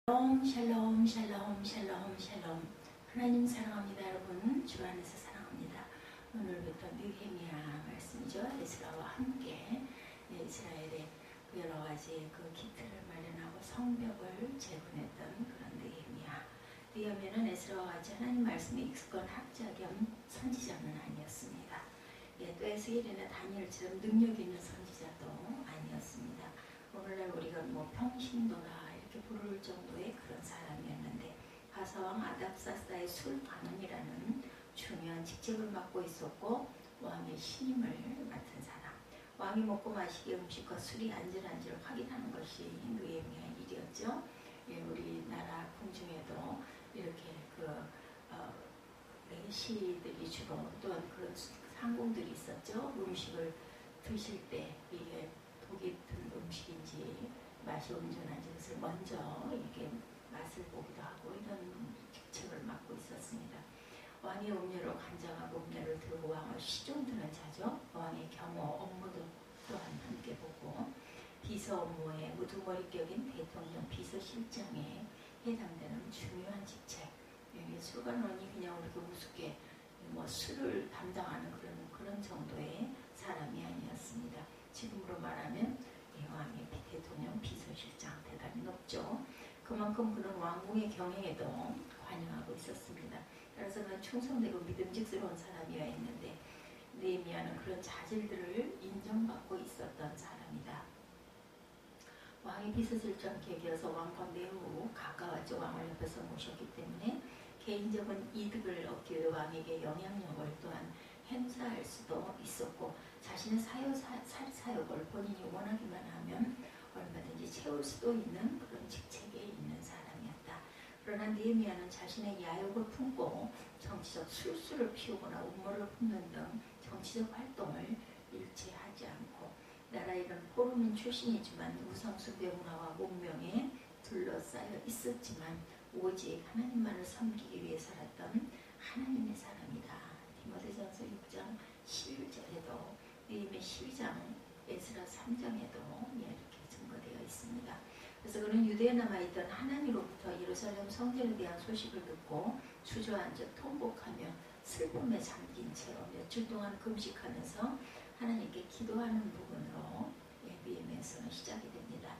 샬롬 샬롬 샬롬 샬롬. 하나님 사랑합니다. 여러분 주 안에서 사랑합니다. 오늘부터 느헤미야 말씀이죠. 에스라와 함께 이스라엘의 여러 가지 그 기틀을 마련하고 성벽을 재건했던 그런 느헤미야는 에스라와 같이 하나님 말씀에 익숙한 학자 겸 선지자는 아니었습니다. 또 에스겔이나 다니엘처럼 능력 있는 선지자도 아니었습니다. 오늘날 우리가 평신도라 이렇게 부를 정도의 그런 사람이었는데 바사왕 아닥사스다의 술관원이라는 중요한 직책을 맡고 있었고 왕의 신임을 맡은 사람. 왕이 먹고 마시기 음식과 술이 안전한지를 확인하는 것이 느헤미야의 일이었죠. 우리나라 궁중에도 이렇게 시들이 주로 또한 그런 상공들이 있었죠. 음식을 드실 때 이게 독이 든 음식인지 맛이 온전한지 그것을 먼저 이렇게 맛을 보기도 하고 이런 직책을 맡고 있었습니다. 왕의 음료로 간장하고 음료를 들고 왕을 시종드는 자죠. 왕의 경호 업무도 또한 함께 보고 비서 업무에 무두머리격인 대통령 비서실장에 해당되는 중요한 직책. 술관원이 그냥 우리가 우습게 술을 담당하는 그런 정도의 사람이 아니었습니다. 지금으로 말하면 왕의 대통령 비서실장 대단히 높죠. 그만큼 그는 왕궁의 경영에도 관여하고 있었습니다. 따라서 그는 충성되고 믿음직스러운 사람이어야 했는데 느헤미야는 그런 자질들을 인정받고 있었던 사람이다. 왕의 비서실장 계기여서 왕과 매우 가까웠죠. 왕을 옆에서 모셨기 때문에 개인적인 이득을 얻기 위해 왕에게 영향력을 또한 행사할 수도 있었고 자신의 사역을 본인이 원하기만 하면 얼마든지 채울 수도 있는 그런 직책에 있는 사람이었다. 그러나 느헤미야는 자신의 야욕을 품고 정치적 술수를 피우거나 음모를 품는 등 정치적 활동을 일체하지 않고 나라 이런 포로민 출신이지만 우상숭배 문화와 문명에 둘러싸여 있었지만 오직 하나님만을 섬기기 위해 살았던 하나님의 사람이다. 디모데전서 6장 11절에도 느헤미야 12장 에스라 3장에도 이렇게 증거되어 있습니다. 그래서 그는 유대에 남아있던 하나님으로부터 예루살렘 성전에 대한 소식을 듣고 주저앉아 통곡하며 슬픔에 잠긴 채로 몇 주 동안 금식하면서 하나님께 기도하는 부분으로 느헤미야서는 시작이 됩니다.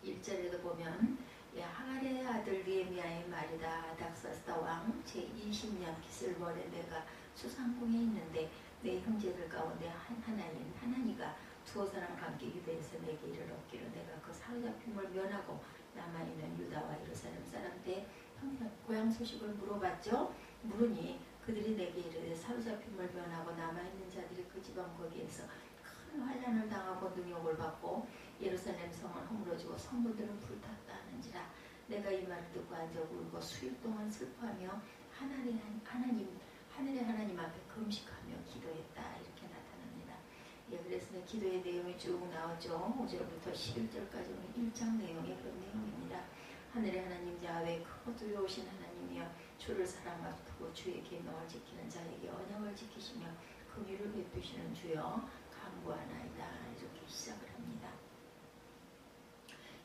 1절에도 보면 하갈의 아들 느헤미야의 말이다. 아닥사스다 왕 제20년 기슬월에 내가 수상궁에 있는데 내 형제들 가운데 하나님 하나니가 두어 사람과 함께 유대에서 내게 이르렀기를 내가 그 사로잡힘을 면하고 남아있는 유다와 예루살렘 사람들의 고향 소식을 물어봤죠. 물으니 그들이 내게 이르되 사로잡힘을 면하고 남아있는 자들이 그 지방 거기에서 큰 환난을 당하고 능욕을 받고 예루살렘 성은 허물어지고 성문들은 불탔다 하는지라. 내가 이 말을 듣고 앉아 울고 수일 동안 슬퍼하며 하늘의 하나님 앞에 금식하며 기도했다. 이렇게 나타납니다. 그래서 기도의 내용이 쭉 나오죠. 5절부터 11절까지는 1장 내용의 그런 내용입니다. 하늘의 하나님 야훼 크고 두려우신 하나님이여 주를 사랑하고 주의 계명을 지키는 자에게 언약을 지키시며 긍휼을 베푸시는 주여 간구하나이다. 이렇게 시작을 합니다.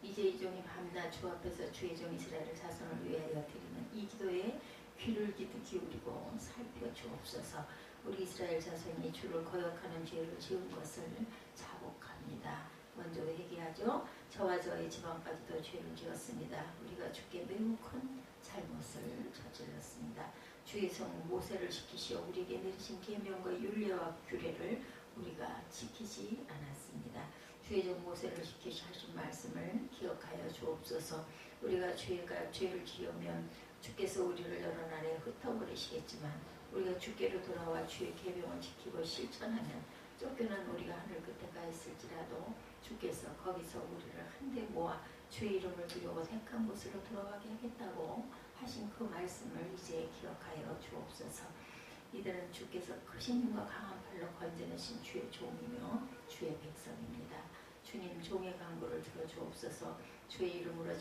이제 이 종이 밤낮 주 앞에서 주의 종 이스라엘 자손을 위하여 드리는 이 기도에 귀를 기울이고 살펴주옵소서. 우리 이스라엘 자손이 주를 거역하는 죄를 지은 것을 자복합니다. 먼저 회개하죠. 저와 저의 지방까지도 죄를 지었습니다. 우리가 주께 매우 큰 잘못을 저질렀습니다. 주의 성 모세를 지키시어 우리에게 내리신 계명과 율례와 규례를 우리가 지키지 않았습니다. 주의 종 모세를 지키시 하신 말씀을 기억하여 주옵소서. 우리가 죄를 지으면 주께서 우리를 여러 날에 흩어버리시겠지만 우리가 주께로 돌아와 주의 계명을 지키고 실천하면 쫓겨난 우리가 하늘 끝에 가 있을지라도 주께서 거기서 우리를 한데 모아 주의 이름을 두려고 택한 곳으로 돌아가게 하겠다고 하신 그 말씀을 이제 기억하여 주옵소서. 이들은 주께서 크신 힘과 강한 팔로 건져내신 주의 종이며 주의 백성입니다. 주님 종의 간구를 들어주옵소서. 주의 이름으로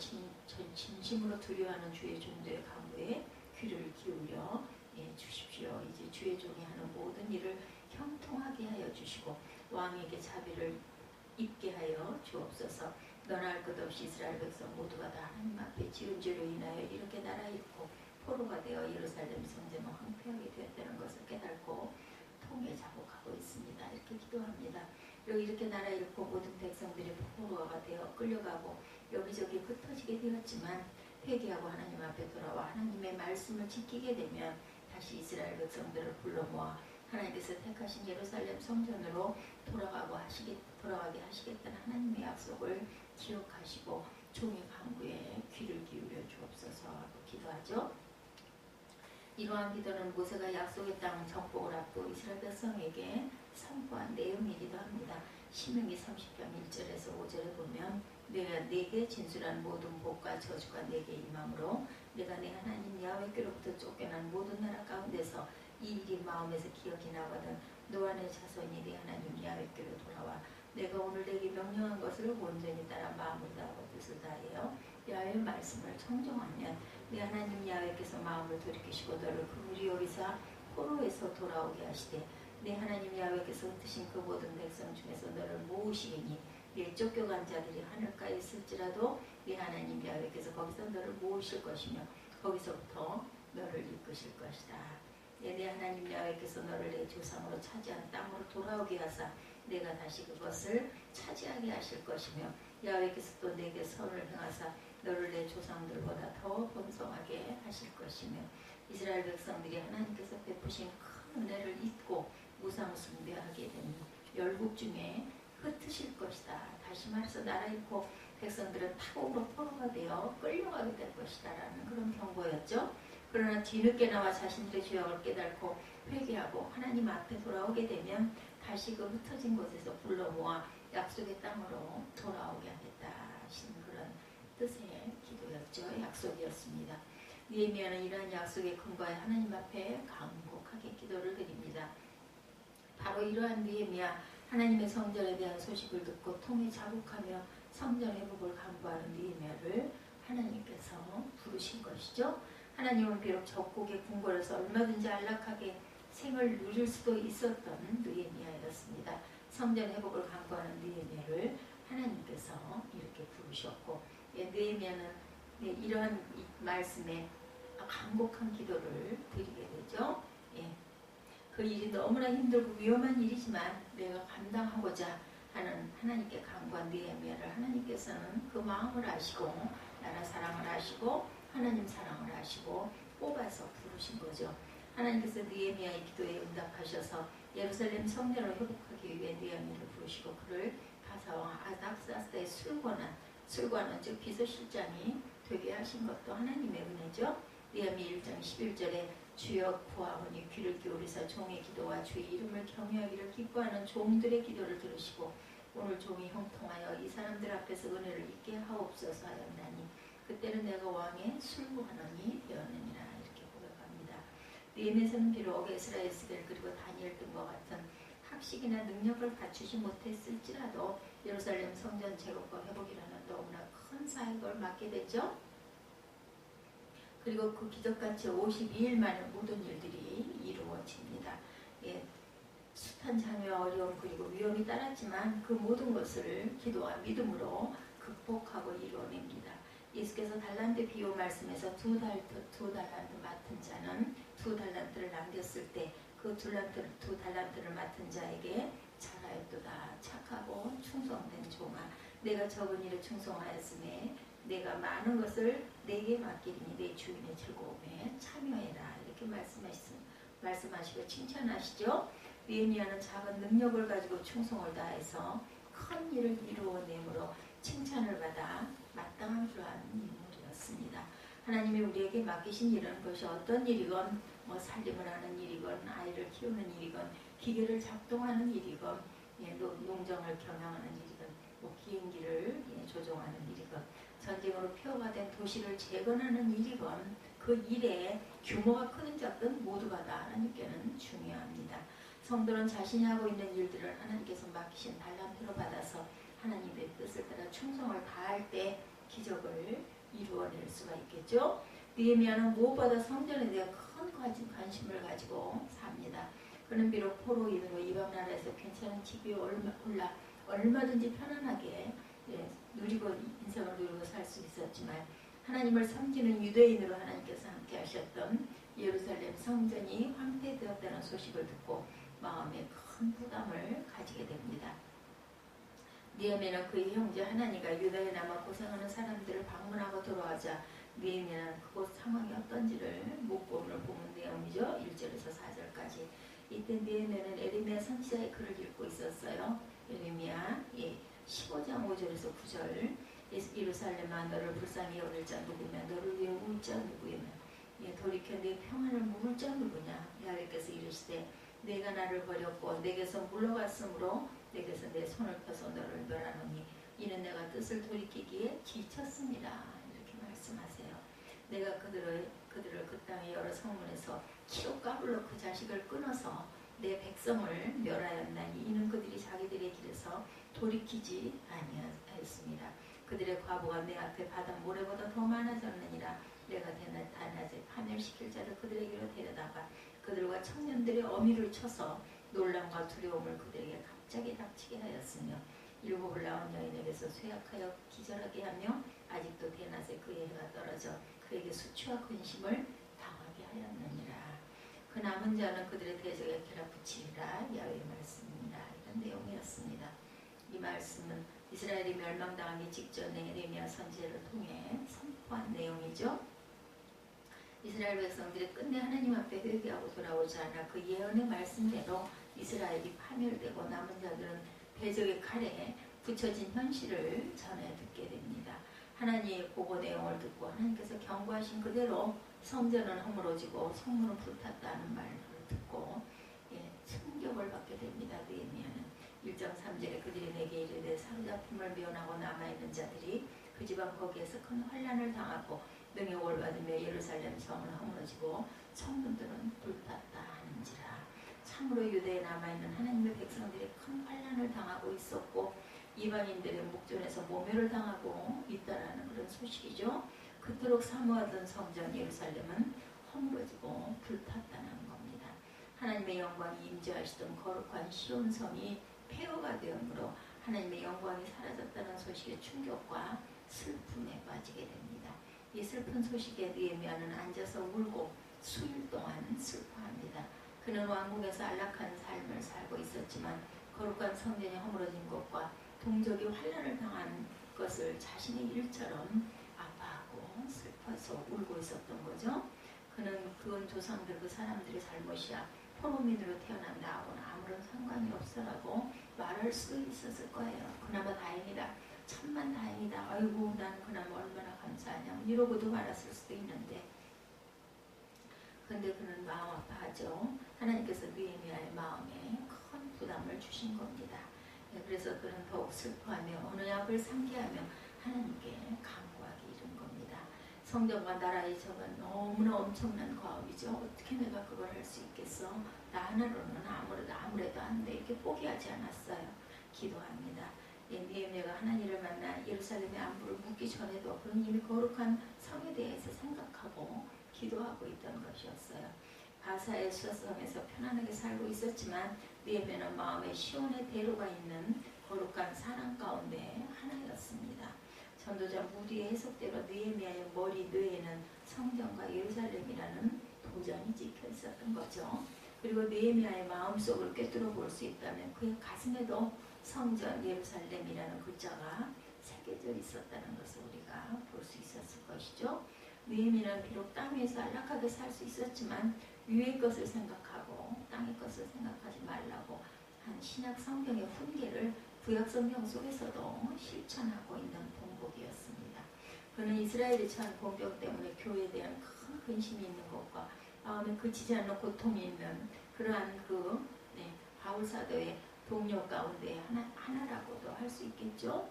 진심으로 두려워하는 주의 종들의 간구에 귀를 기울여 주십시오. 이제 주의 종이 하는 모든 일을 형통하게 하여 주시고 왕에게 자비를 입게 하여 주옵소서. 너나 할 것 없이 이스라엘 백성 모두가 다 하나님 앞에 지은 죄로 인하여 이렇게 나라 잃고 포로가 되어 예루살렘 성전은 황폐하게 되었다는 것을 깨닫고 통에 자복하고 있습니다. 이렇게 기도합니다. 그리고 이렇게 나라 잃고 모든 백성들이 포로가 되어 끌려가고 여기저기 흩어지게 되었지만 회개하고 하나님 앞에 돌아와 하나님의 말씀을 지키게 되면 다시 이스라엘 백성들을 불러 모아 하나님께서 택하신 예루살렘 성전으로 돌아가게 하시겠다는 하나님의 약속을 기억하시고 종의 간구에 귀를 기울여 주옵소서 하고 기도하죠. 이러한 기도는 모세가 약속의 땅 정복을 앞두고 이스라엘 백성에게 선포한 내용이기도 합니다. 신명기 30장 1절에서 5절에 보면 내가 네게 진술한 모든 복과 저주가 내게 임함으로 내가 내 하나님 야훼께로부터 쫓겨난 모든 나라 가운데서 이 일이 마음에서 기억이 나거든 너와 내 자손이 내 하나님 야훼께로 돌아와 내가 오늘 내게 명령한 것을 온전히 따라 마음을 다하고 뜻을 다하여 야훼의 말씀을 청종하면 내 하나님 야훼께서 마음을 돌이키시고 너를 그물이 여기서 포로에서 돌아오게 하시되 내 하나님 야훼께서 흩으신 그 모든 백성 중에서 너를 모으시리니 내 쫓겨간 자들이 하늘가에 있을지라도 내 하나님 야훼께서 거기서 너를 모으실 것이며 거기서부터 너를 이끄실 것이다. 내 하나님 야훼께서 너를 내 조상으로 차지한 땅으로 돌아오게 하사 내가 다시 그것을 차지하게 하실 것이며 야훼께서 또 내게 선을 행하사 너를 내 조상들보다 더 번성하게 하실 것이며 이스라엘 백성들이 하나님께서 베푸신 큰 은혜를 잊고 우상 숭배하게 되는 열국 중에 흩으실 것이다. 다시 말해서 나라 잃고 백성들은 타국으로 포로가 되어 끌려가게 될 것이다 라는 그런 경고였죠. 그러나 뒤늦게 나와 자신들의 죄악을 깨닫고 회개하고 하나님 앞에 돌아오게 되면 다시 그 흩어진 곳에서 불러 모아 약속의 땅으로 돌아오게 하겠다 하신 그런 뜻의 기도였죠. 약속이었습니다. 느헤미야는 이러한 약속의 근거에 하나님 앞에 간곡하게 기도를 드립니다. 바로 이러한 느헤미야 하나님의 성전에 대한 소식을 듣고 통에 자복하며 성전 회복을 간구하는 느헤미야를 하나님께서 부르신 것이죠. 하나님은 비록 적국의 궁궐에서 얼마든지 안락하게 생을 누릴 수도 있었던 느헤미야였습니다. 성전 회복을 간구하는 느헤미야를 하나님께서 이렇게 부르셨고 느헤미야는 이러한 말씀에 간곡한 기도를 드리게 되죠. 그 일이 너무나 힘들고 위험한 일이지만 내가 감당하고자 하는 하나님께 간구한 느헤미야를 하나님께서는 그 마음을 아시고 나라 사랑을 아시고 하나님 사랑을 아시고 뽑아서 부르신 거죠. 하나님께서 느헤미야의 기도에 응답하셔서 예루살렘 성전을 회복하기 위해 느헤미야를 부르시고 그를 바사왕 아닥사스다의 술관원 즉 비서실장이 되게 하신 것도 하나님의 은혜죠. 느헤미야 1장 11절에 주여 구하오니 귀를 기울이사 종의 기도와 주의 이름을 경외하기를 기뻐하는 종들의 기도를 들으시고 오늘 종이 형통하여 이 사람들 앞에서 은혜를 잊게 하옵소서 하였나니 그때는 내가 왕의 술관원이 되었느니라 이렇게 고백합니다. 느헤미야는 비록 에스라 에스겔 그리고 다니엘 등과 같은 학식이나 능력을 갖추지 못했을지라도 예루살렘 성전 재건과 회복이라는 너무나 큰 사역을 맡게 되죠. 그리고 그 기적같이 52일 만에 모든 일들이 이루어집니다. 숱한 장애와 어려움 그리고 위험이 따랐지만 그 모든 것을 기도와 믿음으로 극복하고 이루어냅니다. 예수께서 달란트 비유 말씀에서 두 달란트 맡은 자는 2달란트를 남겼을 때 그 2달란트를 맡은 자에게 잘하였도다. 착하고 충성된 종아 내가 적은 일에 충성하였으니 내가 많은 것을 내게 맡기리니 내 주인의 즐거움에 참여해라 이렇게 말씀하시고 칭찬하시죠. 느헤미야는 작은 능력을 가지고 충성을 다해서 큰 일을 이루어내므로 칭찬을 받아 마땅한 그러한 인물이었습니다. 하나님이 우리에게 맡기신 일은 그것이 어떤 일이건 살림을 하는 일이건 아이를 키우는 일이건 기계를 작동하는 일이건 농정을 경영하는 일이건 비행기를 조종하는 일이건 전쟁으로 폐허가 된 도시를 재건하는 일이건 그 일의 규모가 크든 작든 모두가 다 하나님께는 중요합니다. 성도는 자신이 하고 있는 일들을 하나님께서 맡기신 달란트로 받아서 하나님의 뜻을 따라 충성을 다할 때 기적을 이루어낼 수가 있겠죠. 느헤미야는 무엇보다 성전에 대한 큰 관심을 가지고 삽니다. 그는 비록 포로인으로 이방 나라에서 괜찮은 집이 올라 얼마든지 편안하게 누리고 인생을 누리고 살 수 있었지만 하나님을 섬기는 유대인으로 하나님께서 함께 하셨던 예루살렘 성전이 황폐되었다는 소식을 듣고 마음에 큰 부담을 가지게 됩니다. 느헤미야는 그의 형제 하나니가 유다에 남아 고생하는 사람들을 방문하고 돌아가자 느헤미야는 그곳 상황이 어떤지를 묻고 오늘 보면 내용이죠. 1절에서 4절까지. 이때 느헤미야는 에레미야 선지자의 글을 읽고 있었어요. 에레미야 15장 5절에서 9절. 예루살렘아 너를 불쌍히 여길 자 누구며 너를 위해 울 자 누구며 돌이켜 내 평안을 물을 자 누구냐. 야훼께서 이르시되 내가 나를 버렸고 내게서 물러갔으므로 내게서 내 손을 펴서 너를 멸하노니 이는 내가 뜻을 돌이키기에 지쳤습니다. 이렇게 말씀하세요. 내가 그들을 그 땅의 여러 성문에서 키로 까불러 그 자식을 끊어서 내 백성을 멸하였나니 이는 그들이 자기들의 길에서 돌이키지 아니하였습니다. 그들의 과부가 내 앞에 바다 모래보다 더 많아졌느니라. 내가 대낮에 파멸시킬 자를 그들에게로 데려다가 그들과 청년들의 어미를 쳐서 놀람과 두려움을 그들에게 갑자기 닥치게 하였으며 일곱을 낳은 여인에게서 쇠약하여 기절하게 하며 아직도 대낮에 그의 해가 떨어져 그에게 수치와 근심을 당하게 하였느니라. 그 남은 자는 그들의 대적에 결합붙이리라. 야훼의 말씀입니다. 이런 내용이었습니다. 이 말씀은 이스라엘이 멸망당하기 직전에 에레미야 선지자를 통해 선포한 내용이죠. 이스라엘 백성들이 끝내 하나님 앞에 회개하고 돌아오지 않아 그 예언의 말씀대로 이스라엘이 파멸되고 남은 자들은 대적의 칼에 붙여진 현실을 전해 듣게 됩니다. 하나님의 보고 내용을 듣고 하나님께서 경고하신 그대로 성전은 허물어지고 성문은 불탔다는 말을 듣고 충격을 받게 됩니다. 느헤미야는 1장 3절에 그들이 내게 이르되 사로잡힘을 면하고 남아있는 자들이 그 지방 거기에서 큰 환난을 당하고 능욕을 받으며 예루살렘 성은 허물어지고 성문들은 불탔다 하는지라. 참으로 유대에 남아있는 하나님의 백성들이 큰 환난을 당하고 있었고 이방인들의 목전에서 모멸을 당하고 있다라는 그런 소식이죠. 그토록 사모하던 성전 예루살렘은 허물어지고 불탔다는 겁니다. 하나님의 영광이 임재하시던 거룩한 시온 성이 폐허가 되므로 하나님의 영광이 사라졌다는 소식의 충격과 슬픔에 빠지게 됩니다. 이 슬픈 소식에 느헤미야는 앉아서 울고 수일 동안 슬퍼합니다. 그는 왕궁에서 안락한 삶을 살고 있었지만 거룩한 성전이 허물어진 것과 동족이 환난을 당한 것을 자신의 일처럼 아파하고 슬퍼서 울고 있었던 거죠. 그건 조상들 그 사람들의 잘못이야. 포로민으로 태어난 나하고는 아무런 상관이 없어라고 말할 수 있었을 거예요. 그나마 다행이다. 천만 다행이다. 아이고 난 그나마 얼마나 감사하냐. 이러고도 말았을 수도 있는데 근데 그는 마음 아파하죠. 하나님께서 느헤미야의 마음에 큰 부담을 주신 겁니다. 그래서 그는 더욱 슬퍼하며 언약을 상기하며 하나님께 간구하기 이른 겁니다. 성전과 나라의 적은 너무나 엄청난 과업이죠. 어떻게 내가 그걸 할 수 있겠어? 나 하나로는 아무래도 안 돼. 이렇게 포기하지 않았어요. 기도합니다. 느헤미야가 하나님을 만나 예루살렘의 안부를 묻기 전에도 그는 이미 거룩한 성에 대해서 생각하고 기도하고 있던 것이었어요. 가사의 수성에서 편안하게 살고 있었지만 느헤미야는 마음에 시온의 대로가 있는 거룩한 사랑 가운데 하나였습니다. 전도자 무디의 해석대로 느헤미야의 머리 뇌에는 성전과 예루살렘이라는 도장이 찍혀 있었던 거죠. 그리고 느헤미야의 마음속을 꿰뚫어 볼 수 있다면 그의 가슴에도 성전 예루살렘이라는 글자가 새겨져 있었다는 것을 우리가 볼 수 있었을 것이죠. 느헤미야는 비록 땅 위에서 안락하게 살 수 있었지만 위의 것을 생각하고 땅의 것을 생각하지 말라고 한 신약 성경의 훈계를 구약 성경 속에서도 실천하고 있는 본복이었습니다. 그는 이스라엘이 처한 공격 때문에 교회에 대한 큰 근심이 있는 것과 마음에 그치지 않는 고통이 있는 그러한 바울 사도의 동료 가운데 하나라고도 할 수 있겠죠.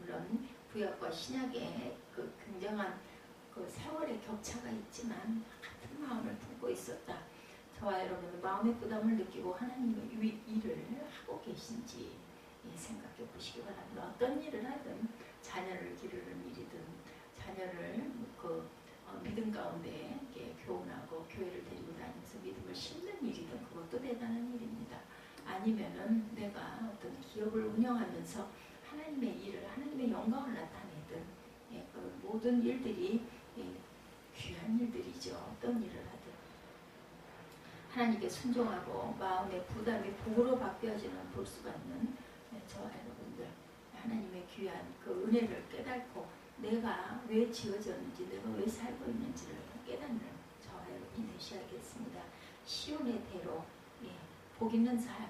물론 구약과 신약의 그 굉장한 그 세월의 격차가 있지만 같은 마음을 품고 있었다. 저와 여러분은 마음의 부담을 느끼고 하나님의 일을 하고 계신지 생각해 보시기 바랍니다. 어떤 일을 하든 자녀를 기르는 일이든 자녀를 믿음 가운데 교훈하고 교회를 데리고 다니면서 믿음을 심는 일이든 그것도 대단한 일입니다. 아니면은 내가 어떤 기업을 운영하면서 하나님의 일을, 하나님의 영광을 나타내든 그 모든 일들이 귀한 일들이죠. 어떤 일을 하든 하나님께 순종하고 마음의 부담이 복으로 바뀌어지는 볼 수가 있는 저와 여러분들, 하나님의 귀한 그 은혜를 깨닫고 내가 왜 지어졌는지, 내가 왜 살고 있는지를 깨닫는 저와 여러분이 되셔야겠습니다. 시온의 대로, 복 있는 삶,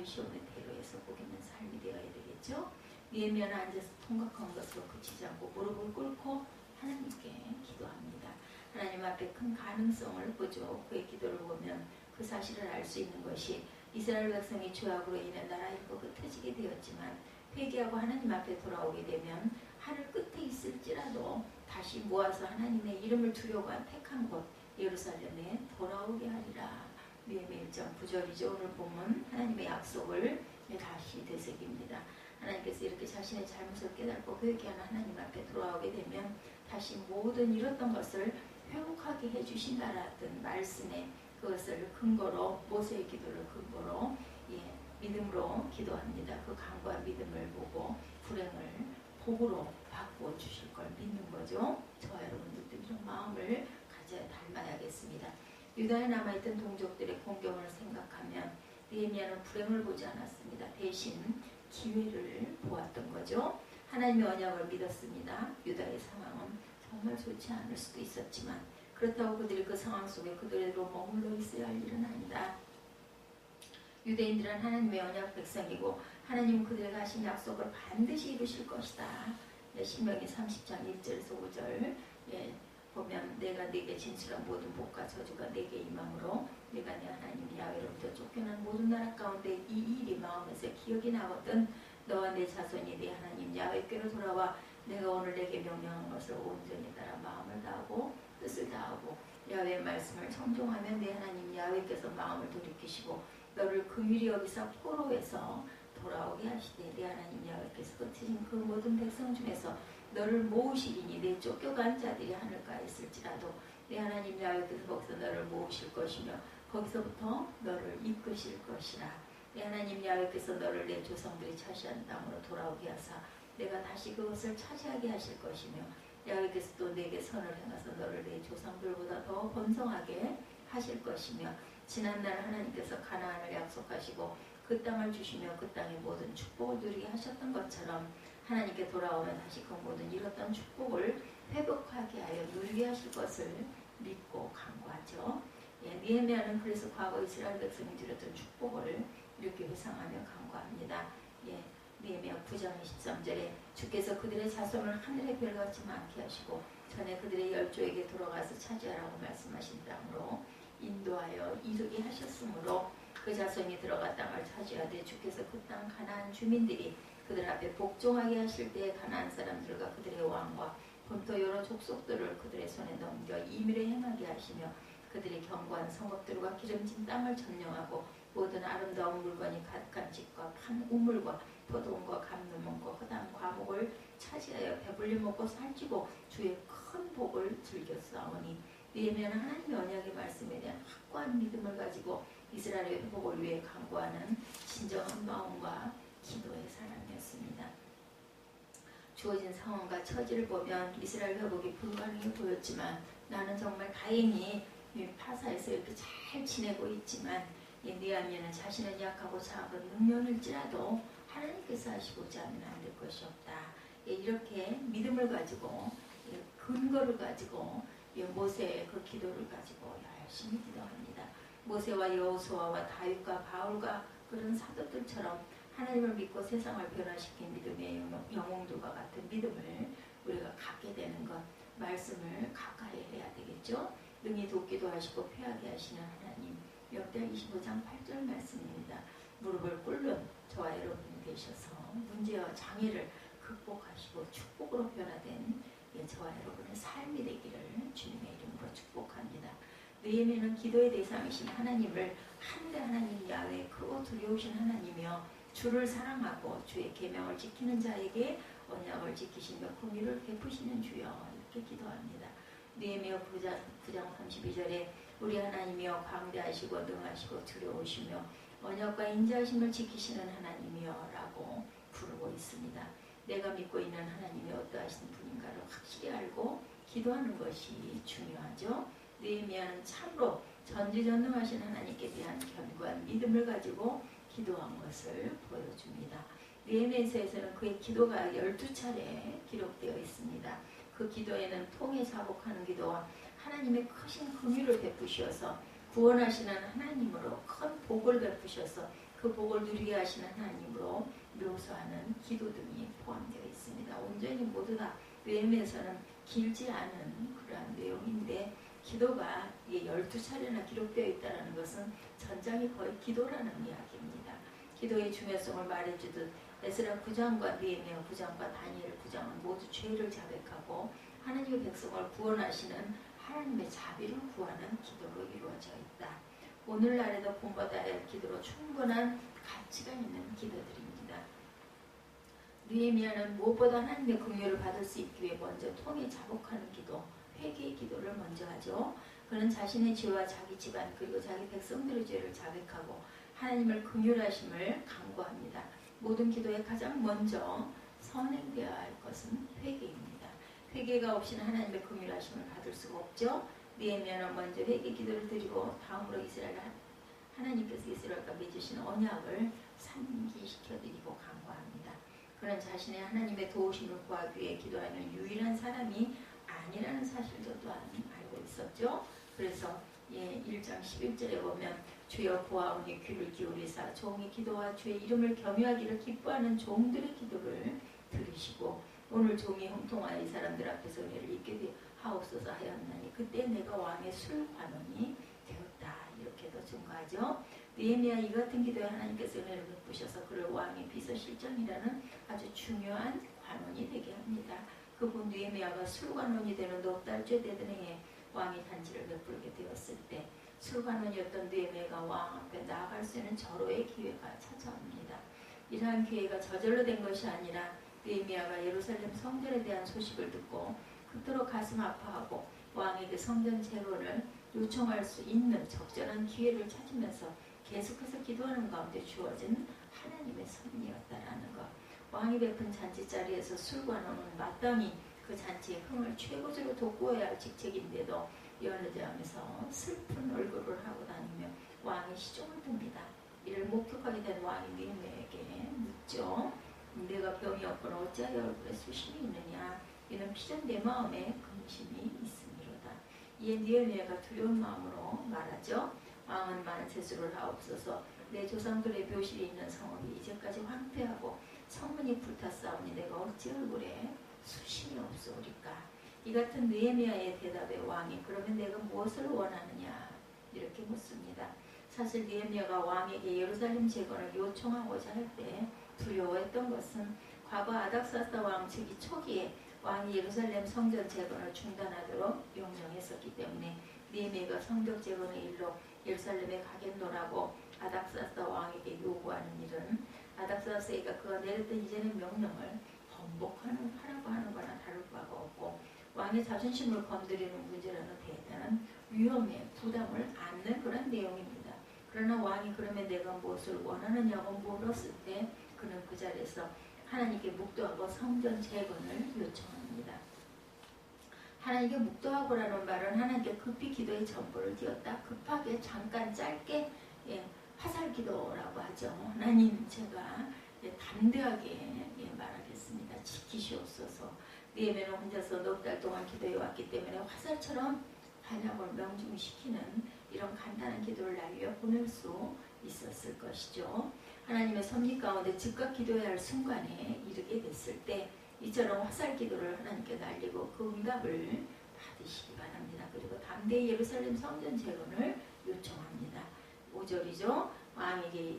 시온의 대로에서 복 있는 삶이 되어야 되겠죠. 예면에 앉아서 통각한 것으로 그치지 않고 무릎을 꿇고 하나님께 기도합니다. 하나님 앞에 큰 가능성을 보죠. 그의 기도를 보면 그 사실을 알 수 있는 것이, 이스라엘 백성이 죄악으로 인해 나라의 흙이 흩어지게 되었지만 회개하고 하나님 앞에 돌아오게 되면 하늘 끝에 있을지라도 다시 모아서 하나님의 이름을 두려고 한 택한 곳 예루살렘에 돌아오게 하리라. 느헤미야 1장 9절이죠. 오늘 보면 하나님의 약속을 다시 되새깁니다. 하나님께서 이렇게 자신의 잘못을 깨닫고 회개하는 하나님 앞에 돌아오게 되면 다시 모든 잃었던 것을 회복하게 해주신다라는 말씀에, 그것을 근거로, 모세의 기도를 근거로 믿음으로 기도합니다. 그 간과 믿음을 보고 불행을 복으로 바꾸어 주실 걸 믿는 거죠. 저와 여러분들도 이런 마음을 가져야 닮아야겠습니다. 유다에 남아있던 동족들의 공경을 생각하면 느헤미야는 불행을 보지 않았습니다. 대신 기회를 보았던 거죠. 하나님의 언약을 믿었습니다. 유다의 상황은 정말 좋지 않을 수도 있었지만 그렇다고 그들이 그 상황 속에 그대로 머물러 있어야 할 일은 아니다. 유대인들은 하나님의 언약 백성이고 하나님은 그들에게 하신 약속을 반드시 이루실 것이다. 신명기 30장 1절에서 5절 보면 내가 네게 진술한 모든 복과 저주가 네게 임함으로 내가 네 하나님 야훼로부터 쫓겨난 모든 나라 가운데 이 일이 마음에서 기억이 나거든 너와 내 자손이 네 하나님 야훼께로 돌아와 내가 오늘 내게 명령한 것을 온전히 따라 마음을 다하고 뜻을 다하고 야훼의 말씀을 청종하면 네 하나님 야훼께서 마음을 돌이키시고 너를 긍휼히 여기사 포로에서 돌아오게 하시되 네 하나님 야훼께서 흩으신 그 모든 백성 중에서 너를 모으시리니 내 쫓겨간 자들이 하늘가에 있을지라도 내 하나님 야훼께서 거기서 너를 모으실 것이며 거기서부터 너를 이끄실 것이라. 내 하나님 야훼께서 너를 내 조상들이 차지한 땅으로 돌아오게 하사 내가 다시 그것을 차지하게 하실 것이며 야훼께서 또 내게 선을 행하사 너를 내 조상들보다 더 번성하게 하실 것이며 지난날 하나님께서 가나안을 약속하시고 그 땅을 주시며 그 땅의 모든 축복을 누리게 하셨던 것처럼 하나님께 돌아오면 다시 그 모든 잃었던 축복을 회복하게 하여 누리게 하실 것을 믿고 간구하죠. 느헤미야는 그래서 과거 이스라엘 백성이 누렸던 축복을 이렇게 회상하며 간구합니다. 느헤미야 9장 23절에 주께서 그들의 자손을 하늘의 별같이 많게 하시고 전에 그들의 열조에게 돌아가서 차지하라고 말씀하신 땅으로 인도하여 이르게 하셨으므로 그 자손이 들어가 땅을 차지하되 주께서 그 땅 가나안 주민들이 그들 앞에 복종하게 하실 때에 가나안 사람들과 그들의 왕과 본토 여러 족속들을 그들의 손에 넘겨 임의로 행하게 하시며 그들의 견고한 성읍들과 기름진 땅을 점령하고 모든 아름다운 물건이 가득한 집과 판 우물과 포도원과 감람원과 허당 과목을 차지하여 배불리 먹고 살찌고 주의 큰 복을 즐겼사오니 느헤미야는 하나님의 언약의 말씀에 대한 확고한 믿음을 가지고 이스라엘의 회복을 위해 간구하는 진정한 마음과 기도의 사람이었습니다. 주어진 상황과 처지를 보면 이스라엘 회복이 불가능해 보였지만 나는 정말 다행히 파사에서 이렇게 잘 지내고 있지만 느헤미야는 자신은 약하고 작은 능력일지라도 하나님께서 하시고자 하면 안 될 것이 없다. 이렇게 믿음을 가지고 근거를 가지고 모세의 그 기도를 가지고 열심히 기도합니다. 모세와 여호수아와 다윗과 바울과 그런 사도들처럼 하나님을 믿고 세상을 변화시킨 믿음의 영웅들과 같은 믿음을 우리가 갖게 되는 것, 말씀을 가까이 해야 되겠죠. 능히 돕기도 하시고 폐하게 하시는 하나님, 역대하 25장 8절 말씀입니다. 무릎을 꿇는 저와 여러분이 되셔서 문제와 장애를 극복하시고 축복으로 변화된 저와 여러분의 삶이 되기를 주님의 이름으로 축복합니다. 느헤미야는 기도의 대상이신 하나님을 하늘의 하나님 야훼 크고 두려우신 하나님이여 주를 사랑하고 주의 계명을 지키는 자에게 언약을 지키시며 긍휼을 베푸시는 주여 이렇게 기도합니다. 느헤미야 9장 32절에 우리 하나님이여 광대하시고 능하시고 두려우시며 언약과 인자하심을 지키시는 하나님이여 라고 부르고 있습니다. 내가 믿고 있는 하나님이 어떠하신 분인가를 확실히 알고 기도하는 것이 중요하죠. 느헤미야는 참으로 전지전능하신 하나님께 대한 견고한 믿음을 가지고 기도한 것을 보여줍니다. 느헤미야서에서는 그의 기도가 12차례 기록되어 있습니다. 그 기도에는 통해 자복하는 기도와 하나님의 크신 긍휼을 베푸셔서 구원하시는 하나님으로 큰 복을 베푸셔서 그 복을 누리게 하시는 하나님으로 묘사하는 기도 등이 포함되어 있습니다. 온전히 모두 다 느헤미야서는 길지 않은 그러한 내용인데 기도가 12차례나 기록되어 있다는 것은 전장이 거의 기도라는 이야기입니다. 기도의 중요성을 말해주듯 에스라 9장과 느헤미야 9장과 다니엘 9장은 모두 죄를 자백하고 하나님의 백성을 구원하시는 하나님의 자비를 구하는 기도로 이루어져 있다. 오늘날에도 본받아야 할 기도로 충분한 가치가 있는 기도들입니다. 느헤미야는 무엇보다 하나님의 긍휼을 받을 수 있기 위해 먼저 통해 자복하는 기도, 회개의 기도를 먼저 하죠. 그는 자신의 죄와 자기 집안 그리고 자기 백성들의 죄를 자백하고 하나님을 긍휼하심을 간구합니다. 모든 기도에 가장 먼저 선행되어야 할 것은 회개입니다. 회개가 없이는 하나님의 긍휼하심을 받을 수가 없죠. 느헤미야는 먼저 회개 기도를 드리고 다음으로 하나님께서 이스라엘과 맺으신 언약을 상기시켜드리고 간구합니다. 그는 자신의 하나님의 도우심을 구하기 위해 기도하는 유일한 사람이 아니라는 사실도 또한 알고 있었죠. 그래서 1장 11절에 보면 주여 보아오니 귀를 기울이사 종의 기도와 주의 이름을 경외하기를 기뻐하는 종들의 기도를 들으시고 오늘 종이 형통하여 이 사람들 앞에서 은혜를 입게 하옵소서 하였나니 그때 내가 왕의 술관원이 되었다. 이렇게도 증거하죠. 느헤미야 이 같은 기도에 하나님께서 은혜를 베푸셔서 그를 왕의 비서실장이라는 아주 중요한 관원이 되게 합니다. 그분 느헤미야가 술관원이 되는 넉 달째 되던 해에 왕이 단지를 베풀게 되었을 때 술관원이었던 느헤미야가 왕 앞에 나아갈 수 있는 절호의 기회가 찾아옵니다. 이러한 기회가 저절로 된 것이 아니라 느헤미야가 예루살렘 성전에 대한 소식을 듣고 그토록 가슴 아파하고 왕에게 성전 재건을 요청할 수 있는 적절한 기회를 찾으면서 계속해서 기도하는 가운데 주어진 하나님의 섭리였다라는 것. 왕이 베푼 잔치자리에서 술관원은 마땅히 그 잔치의 흥을 최고조로 돋구어야 할 직책인데도 연회장에서 슬픈 얼굴을 하고 다니며 왕의 시종을 듭니다. 이를 목격하게 된 왕이 느헤미야에게 묻죠. 내가 병이 없거나 어찌하여 얼굴에 수심이 있느냐. 이는 필연 내 마음에 근심이 있음이로다. 이에 느헤미야가 두려운 마음으로 말하죠. 왕은 만세수를 하옵소서. 내 조상들의 묘실이 있는 성읍이 이제까지 황폐하고 성문이 불탔사오니 내가 어찌 얼굴에 수심이 없소리까. 이 같은 느헤미야의 대답에 왕이 그러면 내가 무엇을 원하느냐 이렇게 묻습니다. 사실 느헤미야가 왕에게 예루살렘 재건을 요청하고자 할 때 두려워했던 것은 과거 아닥사스다 왕 즉위 초기에 왕이 예루살렘 성전 재건을 중단하도록 명령했었기 때문에 느헤미야가 성벽 재건의 일로 예루살렘에 가겠노라고 아닥사스다 왕에게 요구하는 일은 아닥사스다가 그가 내렸던 이전의 명령을 번복하라고 하는 거나 다를 바가 없고 왕의 자존심을 건드리는 문제라는 대단한 위험에 부담을 안는 그런 내용입니다. 그러나 왕이 그러면 내가 무엇을 원하느냐고 물었을 때 그는 그 자리에서 하나님께 묵도하고 성전 재건을 요청합니다. 하나님께 묵도하고라는 말은 하나님께 급히 기도의 전보를 드렸다. 급하게 잠깐 짧게 화살 기도라고 하죠. 하나님 제가 담대하게 말하겠습니다. 지키시옵소서. 느헤미야는 혼자서 넉 달 동안 기도해 왔기 때문에 화살처럼 반역을 명중시키는 이런 간단한 기도를 날려 보낼 수 있었을 것이죠. 하나님의 섭리 가운데 즉각 기도해야 할 순간에 이르게 됐을 때 이처럼 화살 기도를 하나님께 날리고 그 응답을 받으시기 바랍니다. 그리고 담대히 예루살렘 성전 재건을 요청합니다. 5절이죠. 왕에게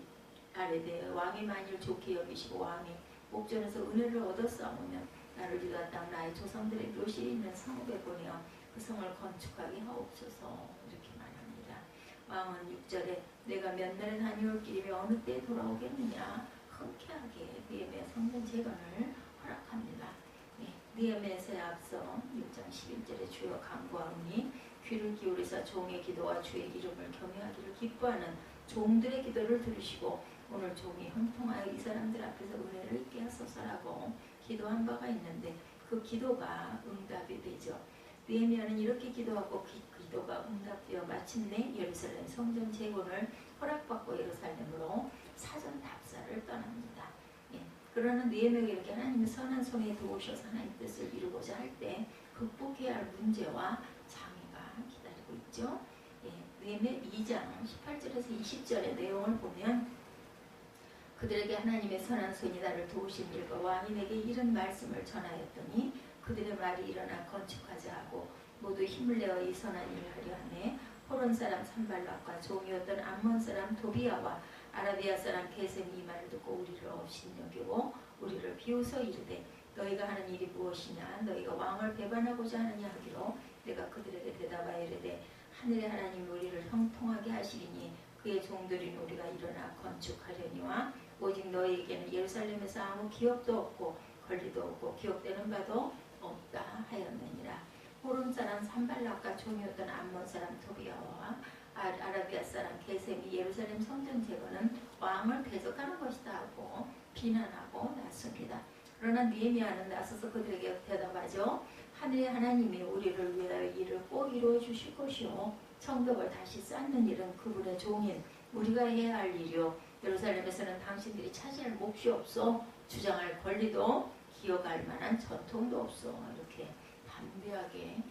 아뢰되 왕이 만일 좋게 여기시고 왕이 목전에서 은혜를 얻었사오면 나를 유다 땅 나의 조상들의 묘실이 있는 성읍에 보내어 그 성을 건축하게 하옵소서. 이렇게 말합니다. 왕은 6절에 내가 몇 날에 다녀올 길이며 어느 때에 돌아오겠느냐 흔쾌하게 느헤미야 성전 재건을 허락합니다. 느헤미야서에 앞서 6장 11절에 주여 간구하오니 귀를 기울이사 종의 기도와 주의 이름을 경외하기를 기뻐하는 종들의 기도를 들으시고 오늘 종이 형통하여 이 사람들 앞에서 은혜를 있게 하소서라고 기도한 바가 있는데 그 기도가 응답이 되죠. 느헤미야는 이렇게 기도하고 기도가 응답되어 마침내 예루살렘 성전 재건을 허락받고 예루살렘으로 사전 답사를 떠납니다. 예. 그러나 느헤미야가 이렇게 하나님의 선한 손에 도우셔서 하나님 뜻을 이루고자 할 때 극복해야 할 문제와 장애가 기다리고 있죠. 예. 느헤미야 2장 18절에서 20절의 내용을 보면 그들에게 하나님의 선한 손이 나를 도우신 일과 왕인에게 이런 말씀을 전하였더니 그들의 말이 일어나 건축하자 하고 모두 힘을 내어 이 선한 일을 하려 하네. 호론 사람 산발락과 종이었던 암몬 사람 도비아와 아라비아 사람 게셈이 이 말을 듣고 우리를 업신여기고 우리를 비웃어 이르되 너희가 하는 일이 무엇이냐 너희가 왕을 배반하고자 하느냐 하기로 내가 그들에게 대답하여 이르되 하늘의 하나님이 우리를 형통하게 하시리니 그의 종들인 우리가 일어나 건축하려니와 오직 너희에게는 예루살렘에서 아무 기업도 없고 권리도 없고 기억되는 바도 없다 하였느니라. 호름 사람 산발락과 종이었던 암몬 사람 도비아와 아라비아 사람 게셈이 예루살렘 성전 재건은 왕을 배척하는 것이다 하고 비난하고 났습니다. 그러나 느헤미야는 나서서 그들에게 대답하죠. 하늘의 하나님이 우리를 위하여 일을 꼭 이루어 주실 것이요 성벽을 다시 쌓는 일은 그분의 종인 우리가 해야 할 일이요 예루살렘에서는 당신들이 차지할 몫이 없어 주장할 권리도 기억할 만한 전통도 없어 이렇게 담대하게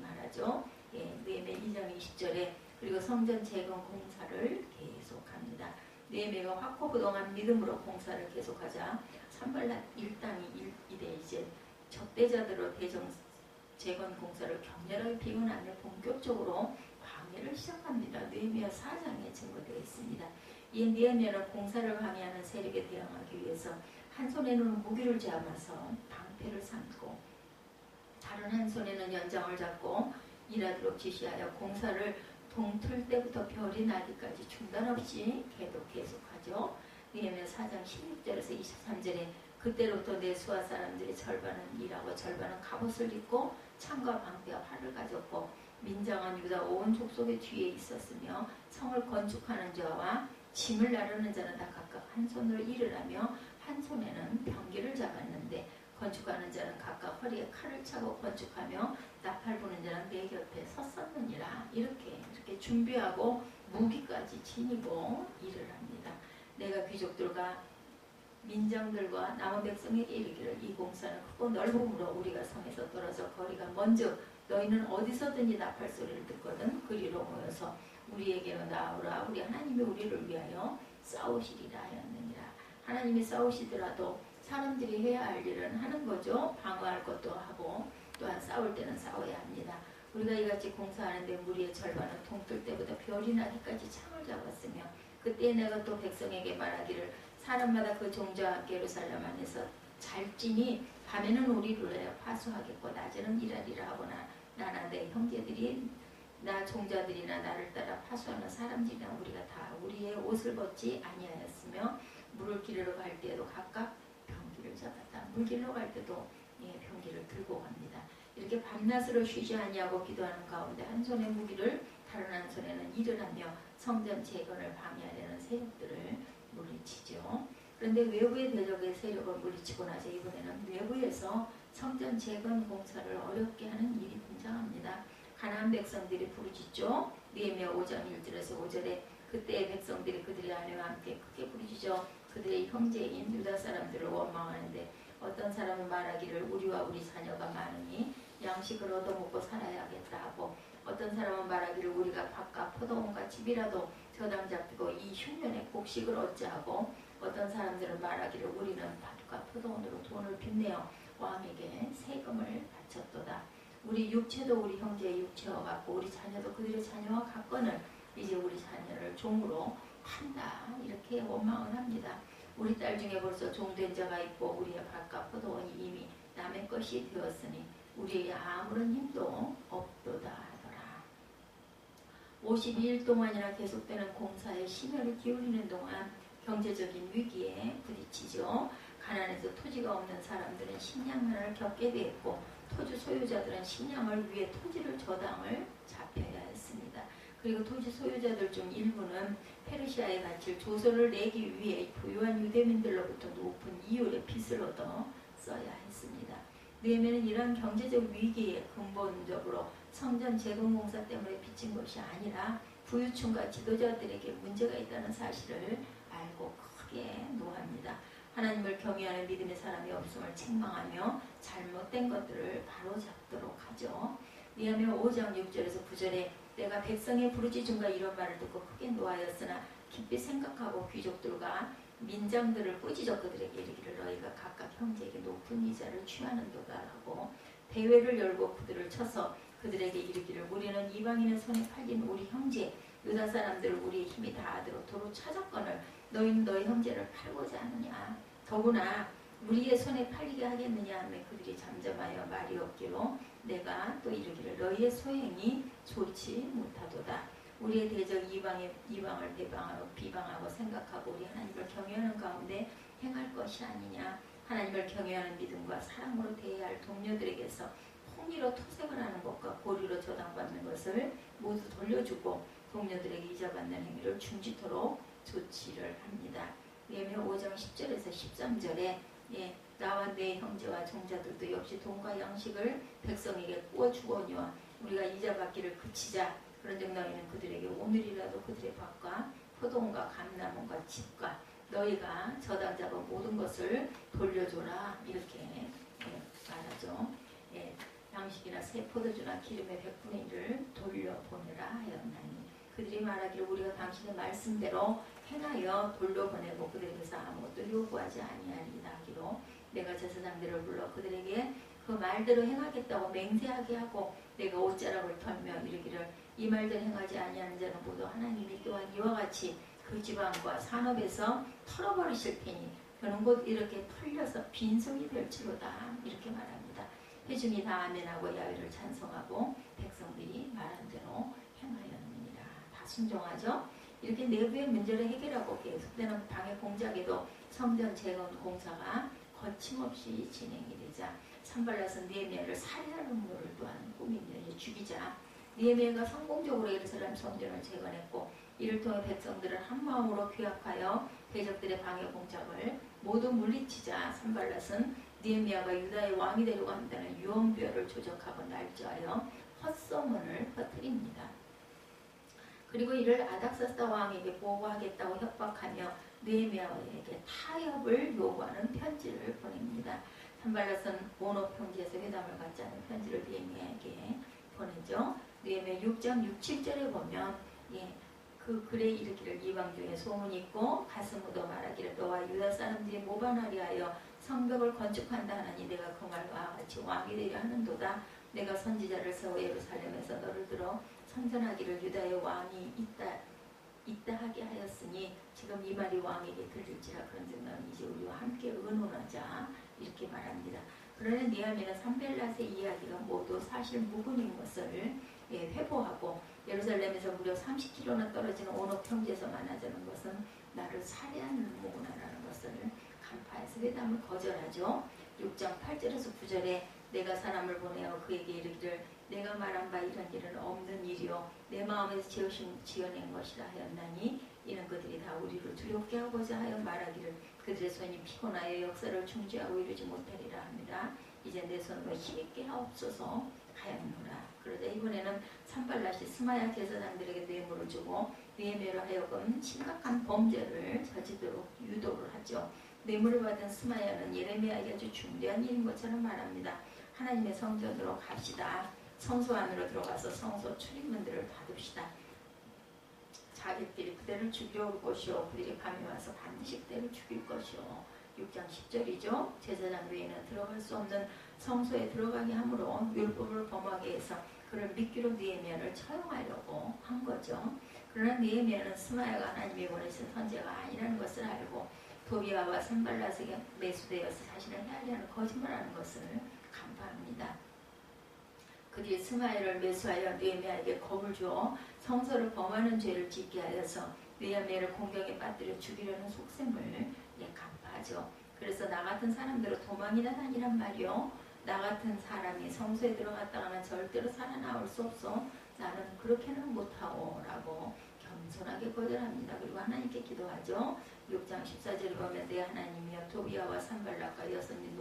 말하죠. 느헤미야 2장 20절에 그리고 성전 재건 공사를 계속합니다. 느헤미야가 확고부동한 믿음으로 공사를 계속하자 산발락 일당이 이제 적대자들로 대정 재건 공사를 격렬하게 비난하며 본격적으로 방해를 시작합니다. 느헤미야 4장에 증거되어 있습니다. 이 느헤미야는 공사를 방해하는 세력에 대응하기 위해서 한 손에는 무기를 잡아서 방패를 삼고 다른 한 손에는 연장을 잡고 일하도록 지시하여 공사를 동틀 때부터 별이 나기까지 중단 없이 계속하죠. 느헤미야 4장 16절에서 23절에 그때로부터 내 수하 사람들이 절반은 일하고 절반은 갑옷을 입고 창과 방패와 활을 가졌고 민장한 유다 온 족속의 뒤에 있었으며 성을 건축하는 자와 짐을 나르는 자는 다 각각 한 손으로 일을 하며 한 손에는 병기를 잡았는데 건축하는 자는 각각 허리에 칼을 차고 건축하며 나팔 부는 자는 내 곁에 섰었느니라. 이렇게 준비하고 무기까지 지니고 일을 합니다. 내가 귀족들과 민장들과 남은 백성에게 이르기를 이 공사는 크고 넓음으로 우리가 성에서 떨어져 거리가 먼저 너희는 어디서든지 나팔 소리를 듣거든 그리로 모여서 우리에게로 나오라. 우리 하나님이 우리를 위하여 싸우시리라 하였느니라. 하나님이 싸우시더라도 사람들이 해야 할 일은 하는 거죠. 방어할 것도 하고 또한 싸울 때는 싸워야 합니다. 우리가 이같이 공사하는데 무리의 절반은 동틀 때보다 별이 나기까지 창을 잡았으며 그때 내가 또 백성에게 말하기를 사람마다 그 종자와 함께 예루살렘 안에서 잘지니 밤에는 우리를 파수하겠고 낮에는 일하리라 하거나 나나 내 형제들이 나 종자들이나 나를 따라 파수하는 사람들이나 우리가 다 우리의 옷을 벗지 아니하였으며 물을 기르러 갈 때에도 각각 병기를 잡았다. 물 기르러 갈 때도 병기를 들고 갑니다. 이렇게 밤낮으로 쉬지 아니하고 기도하는 가운데 한 손에 무기를 다른 한 손에는 일을 하며 성전 재건을 방해하려는 세력들을 물리치죠. 그런데 외부의 대적의 세력을 물리치고 나서 이번에는 외부에서 성전 재건 공사를 어렵게 하는 일이 등장합니다. 가나안 백성들이 부르짖죠. 느헤미야 5장 1절에서 5절에 그때의 백성들이 그들의 아내와 함께 크게 부르짖어 그들의 형제인 유다 사람들을 원망하는데 어떤 사람은 말하기를 우리와 우리 자녀가 많으니 양식을 얻어먹고 살아야겠다 하고 어떤 사람은 말하기를 우리가 밭과 포도원과 집이라도 저당 잡히고 이 흉년에 곡식을 얻자 하고 어떤 사람들은 말하기를 우리는 밭과 포도원으로 돈을 빚내어 왕에게 세금을 바쳤도다. 우리 육체도 우리 형제의 육체와 같고 우리 자녀도 그들의 자녀와 같거늘 이제 우리 자녀를 종으로 판다. 이렇게 원망을 합니다. 우리 딸 중에 벌써 종된 자가 있고 우리의 밭과 포도원이 이미 남의 것이 되었으니 우리의 아무런 힘도 없도다 하더라. 52일 동안이나 계속되는 공사에 심혈을 기울이는 동안 경제적인 위기에 부딪히죠. 가난해서 토지가 없는 사람들은 식량난을 겪게 되었고 토지 소유자들은 식량을 위해 토지를 저당을 잡혀야 했습니다. 그리고 토지 소유자들 중 일부는 페르시아에 갇힐 조선을 내기 위해 부유한 유대민들로부터 높은 이율의 빚을 얻어 써야 했습니다. 느헤미야는 이러한 경제적 위기에 근본적으로 성전 재건공사 때문에 빚진 것이 아니라 부유층과 지도자들에게 문제가 있다는 사실을 알고 크게 노합니다. 하나님을 경외하는 믿음의 사람이 없음을 책망하며 잘못된 것들을 바로잡도록 하죠. 느헤미야 5장 6절에서 9절에 내가 백성의 부르짖음과 이런 말을 듣고 크게 노하였으나 깊이 생각하고 귀족들과 민장들을 꾸짖어 그들에게 이르기를 너희가 각각 형제에게 높은 이자를 취하는도다 하고 대회를 열고 그들을 쳐서 그들에게 이르기를 우리는 이방인의 손에 팔린 우리 형제 유다 사람들을 우리의 힘이 다하도록 도로 찾았거늘 너희는 너희 형제를 팔고자 하느냐 더구나 우리의 손에 팔리게 하겠느냐 하며 그들이 잠잠하여 말이 없기로 내가 또 이르기를 너희의 소행이 좋지 못하도다. 우리의 대적 이방을 비방하고 생각하고 우리 하나님을 경외하는 가운데 행할 것이 아니냐. 하나님을 경외하는 믿음과 사랑으로 대해야 할 동료들에게서 폭리로 토색을 하는 것과 고리로 저당받는 것을 모두 돌려주고 동료들에게 이자받는 행위를 중지토록 조치를 합니다. 느헤미야 5장 10절에서 13절에 나와 내 형제와 종자들도 역시 돈과 양식을 백성에게 구워 주거니와 우리가 이자받기를 그치자. 그런즉 너희는 그들에게 오늘이라도 그들의 밭과 포도원과 감나무와 집과 너희가 저당 잡은 모든 것을 돌려줘라 이렇게 말하죠. 양식이나 새 포도주나 기름의 100분의 1을 돌려보내라 하였나니 그들이 말하기를 우리가 당신의 말씀대로 행하여 돌려보내고 그들에게서 아무것도 요구하지 아니하리이다 하기로 내가 제사장들을 불러 그들에게 그 말대로 행하겠다고 맹세하게 하고 내가 옷자락을 털며 이르기를 이 말대로 행하지 아니하는 자는 모두 하나님이 또한 이와 같이 그 지방과 산업에서 털어버리실 테니 그는 곧 이렇게 털려서 빈손이 될지로다 이렇게 말합니다. 회중이 다 아멘하고 야훼를 찬송하고 백성들이 말한 대로 행하였느니라. 다 순종하죠. 이렇게 내부의 문제를 해결하고 계속되는 방해 공작에도 성전 재건 공사가 거침없이 진행이 되자 산발랏은 느헤미야를 살해하는 음모를 또한 꾸미며 죽이자 느헤미야가 성공적으로 예루살렘 성전을 재건했고 이를 통해 백성들을 한마음으로 규합하여 대적들의 방해 공작을 모두 물리치자 산발랏은 느헤미야가 유다의 왕이 되려고 한다는 유언비어를 조작하고 날조하여 헛소문을 퍼뜨립니다. 그리고 이를 아닥사스다 왕에게 보고하겠다고 협박하며 느헤미야에게 타협을 요구하는 편지를 보냅니다. 산발랏은 오노 평지에서 회담을 갖지 않은 편지를 느헤미야에게 보내죠. 느헤미야 6장 6, 7절에 보면 그 글에 이르기를 이방 중에 소문이 있고 가슴 묻어 말하기를 너와 유다 사람들이 모반하리 하여 성벽을 건축한다 하나니 내가 그 말과 같이 왕이 되려 하는도다. 내가 선지자를 세워 예루살렘에서 너를 들어 선전하기를 유다의 왕이 있다 하게 하였으니 지금 이 말이 왕에게 들릴지라 그런즉 너는 이제 우리와 함께 의논하자 이렇게 말합니다. 그러나 느헤미야는 산발랏의 이야기가 모두 사실 무근인 것을 회고하고 예루살렘에서 무려 30km나 떨어지는 오노 평지에서 만나자는 것은 나를 살해하는 음모구나라는 것을 간파해서 회담을 거절하죠. 6장 8절에서 9절에 내가 사람을 보내어 그에게 이르기를 내가 말한 바 이런 일은 없는 일이요 내 마음에서 지어낸 것이라 하였나니 이는 그들이 다 우리를 두렵게 하고자 하여 말하기를 그들의 손이 피곤하여 역사를 중지하고 이루지 못하리라 합니다. 이제 내 손으로 힘있게 하옵소서 하였노라. 그러자 이번에는 산발랏이 스마야 제사장들에게 뇌물을 주고 느헤미야로 하여금 심각한 범죄를 저지도록 유도를 하죠. 뇌물을 받은 스마야는 예레미야에게 아주 중대한 일인 것처럼 말합니다. 하나님의 성전으로 갑시다. 성소 안으로 들어가서 성소 출입문들을 닫읍시다. 자기들이 그대를 죽여 올 것이요 그들이 밤에 와서 반드시 그대를 죽일 것이요. 6장 10절이죠. 제사장 외에는 들어갈 수 없는 성소에 들어가게 함으로 율법을 범하게 해서 그를 미끼로 느헤미야를 처형하려고 한 거죠. 그러나 느헤미야는 스마야가 하나님이 보내신 선지자가 아니라는 것을 알고 도비아와 산발랏에게 매수되어서 자신을 헤아리는 거짓말하는 것을 간파합니다. 그들이 스마야를 매수하여 느헤미야에게 겁을 주어 성소를 범하는 죄를 짓게 하여서 느헤미야를 공경에 빠뜨려 죽이려는 속셈을 간파하죠. 그래서 나 같은 사람들은 도망이나 다니란 말이요. 나 같은 사람이 성소에 들어갔다가는 절대로 살아나올 수 없어. 나는 그렇게는 못하오 라고 겸손하게 거절합니다. 그리고 하나님께 기도하죠. 6장 14절에 보면 내 하나님이여 토비아와 산발락과 여선이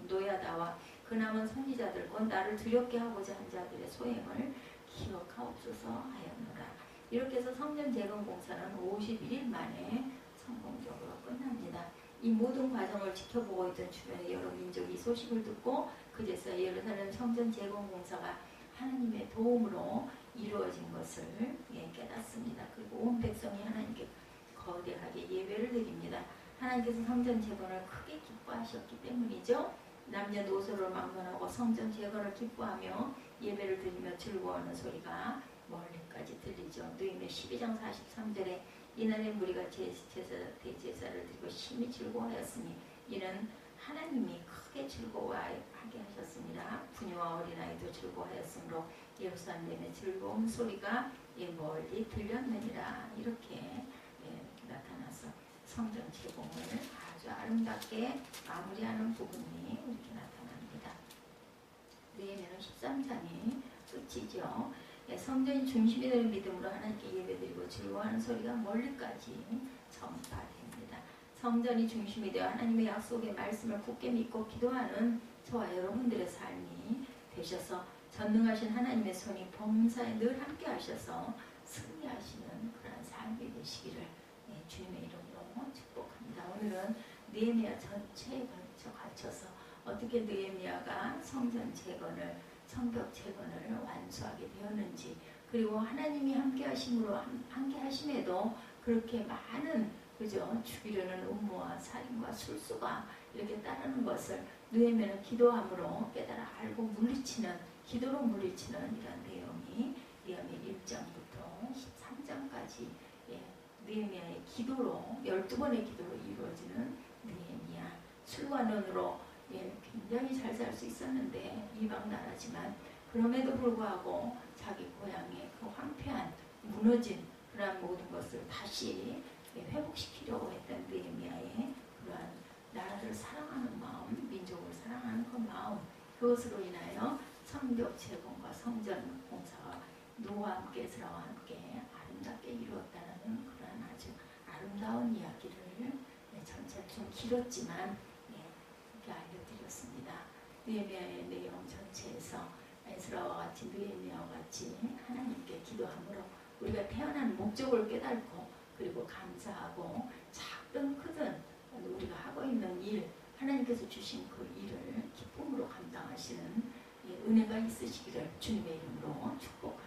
노야다와 그 남은 선지자들 곧 나를 두렵게 하고자 한 자들의 소행을 기억하옵소서 하였노라. 이렇게 해서 성전 재건 공사는 51일 만에 성공적으로 끝납니다. 이 모든 과정을 지켜보고 있던 주변의 여러 민족이 소식을 듣고 그제서 예루살렘 성전 재건 공사가 하나님의 도움으로 이루어진 것을 깨닫습니다. 그리고 온 백성이 하나님께 거대하게 예배를 드립니다. 하나님께서 성전 재건을 크게 기뻐하셨기 때문이죠. 남녀노소를 막론하고 성전 재건을 기뻐하며 예배를 드리며 즐거워하는 소리가 멀리까지 들리죠. 느헤미야 12장 43절에 이날에 무리가 대제사를 드리고 심히 즐거워하였으니 이는 하나님이 크게 즐거워하게 하셨습니다. 부녀와 어린아이도 즐거워하였으므로 예루살렘의 즐거운 소리가 멀리 들렸느니라. 이렇게 나타나서 성전 재건을 아주 아름답게 마무리하는 부분이 이렇게 나타납니다. 느헤미야는 13장이 끝이죠. 성전이 중심이 되는 믿음으로 하나님께 예배드리고 즐거워하는 소리가 멀리까지 전파됩니다. 성전이 중심이 되어 하나님의 약속의 말씀을 굳게 믿고 기도하는 저와 여러분들의 삶이 되셔서 전능하신 하나님의 손이 범사에 늘 함께 하셔서 승리하시는 그런 삶이 되시기를 주님의 이름으로 축복합니다. 오늘은 느헤미야 전체에 걸쳐서 어떻게 느헤미야가 성전 재건을 성벽 재건을 완수하게 되었는지, 그리고 하나님이 함께 하심으로 함께 하심에도 그렇게 많은 죽이려는 음모와 살인과 술수가 이렇게 따르는 것을 느헤미야는 기도함으로 깨달아 알고 물리치는, 기도로 물리치는 이런 내용이 느헤미야 1장부터 13장까지 느헤미야의 기도로 12번의 기도로 이루어지는 느헤미야. 술과 눈으로 굉장히 잘 살 수 있었는데 이방 나라지만 그럼에도 불구하고 자기 고향의 그 황폐한 무너진 그러한 모든 것을 다시 회복시키려고 했던 느헤미야의 그러한 나라를 사랑하는 마음, 민족을 사랑하는 그 마음, 그것으로 인하여 성벽 재건과 성전 공사가 노아와 함께 에스라와 함께 아름답게 이루었다는 그러한 아주 아름다운 이야기를 전체 좀 길었지만 이렇게 알려드렸습니다. 느헤미야의 내용 전체에서 에스라와 같이 느헤미야와 같이 하나님께 기도함으로 우리가 태어난 목적을 깨닫고 그리고 감사하고 작든 크든 우리가 하고 있는 일, 하나님께서 주신 그 일을 기쁨으로 감당하시는 은혜가 있으시기를 주님의 이름으로 축복합니다.